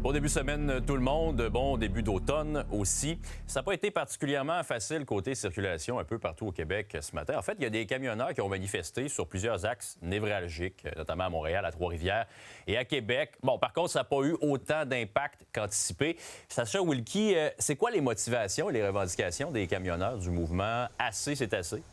Bon début de semaine, tout le monde. Bon début d'automne aussi. Ça n'a pas été particulièrement facile côté circulation un peu partout au Québec ce matin. En fait, il y a des camionneurs qui ont manifesté sur plusieurs axes névralgiques, notamment à Montréal, à Trois-Rivières et à Québec. Bon, par contre, ça n'a pas eu autant d'impact qu'anticipé. Sacha Wilkie, c'est quoi les motivations et les revendications des camionneurs du mouvement Assez, c'est assez?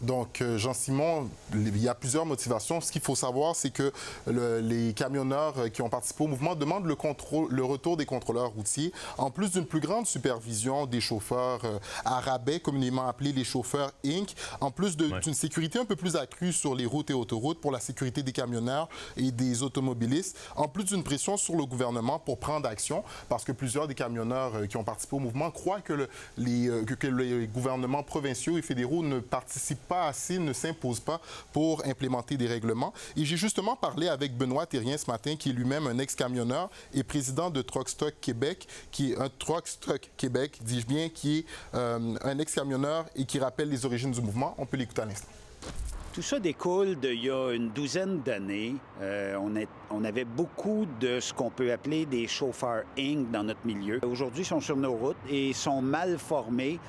Donc, Jean-Simon, il y a plusieurs motivations. Ce qu'il faut savoir, c'est que les camionneurs qui ont participé au mouvement demandent le retour des contrôleurs routiers, en plus d'une plus grande supervision des chauffeurs à rabais, communément appelés les chauffeurs Inc., en plus d'une sécurité un peu plus accrue sur les routes et autoroutes pour la sécurité des camionneurs et des automobilistes, en plus d'une pression sur le gouvernement pour prendre action, parce que plusieurs des camionneurs qui ont participé au mouvement croient que les gouvernements provinciaux et fédéraux ne participent pas assez, ne s'impose pas pour implémenter des règlements. Et j'ai justement parlé avec Benoît Thérien ce matin, qui est lui-même un ex-camionneur et président de Truck Stop Québec, qui est un Truck Stop Québec, dis-je bien, qui est un ex-camionneur et qui rappelle les origines du mouvement. On peut l'écouter à l'instant. Tout ça découle d'il y a une douzaine d'années. On avait beaucoup de ce qu'on peut appeler des chauffeurs Inc. dans notre milieu. Aujourd'hui, ils sont sur nos routes et sont mal formés,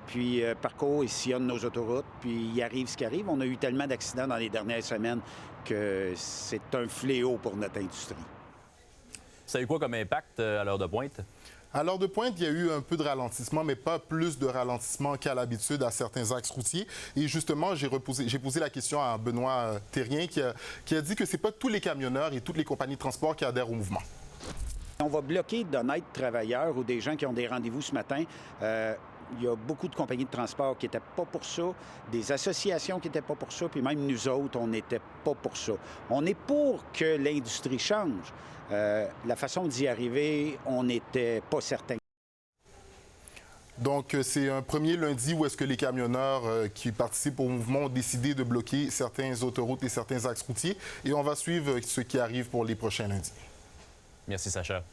puis parcourent et sillonnent nos autoroutes, puis il arrive ce qui arrive. On a eu tellement d'accidents dans les dernières semaines que c'est un fléau pour notre industrie. Ça a eu quoi comme impact à l'heure de pointe? À l'heure de pointe, il y a eu un peu de ralentissement, mais pas plus de ralentissement qu'à l'habitude à certains axes routiers. Et justement, j'ai posé la question à Benoît Thérien qui a dit que ce n'est pas tous les camionneurs et toutes les compagnies de transport qui adhèrent au mouvement. On va bloquer d'honnêtes travailleurs ou des gens qui ont des rendez-vous ce matin. Il y a beaucoup de compagnies de transport qui n'étaient pas pour ça, des associations qui n'étaient pas pour ça, puis même nous autres, on n'était pas pour ça. On est pour que l'industrie change. La façon d'y arriver, on n'était pas certain. Donc, c'est un premier lundi où est-ce que les camionneurs qui participent au mouvement ont décidé de bloquer certaines autoroutes et certains axes routiers. Et on va suivre ce qui arrive pour les prochains lundis. Merci, Sacha.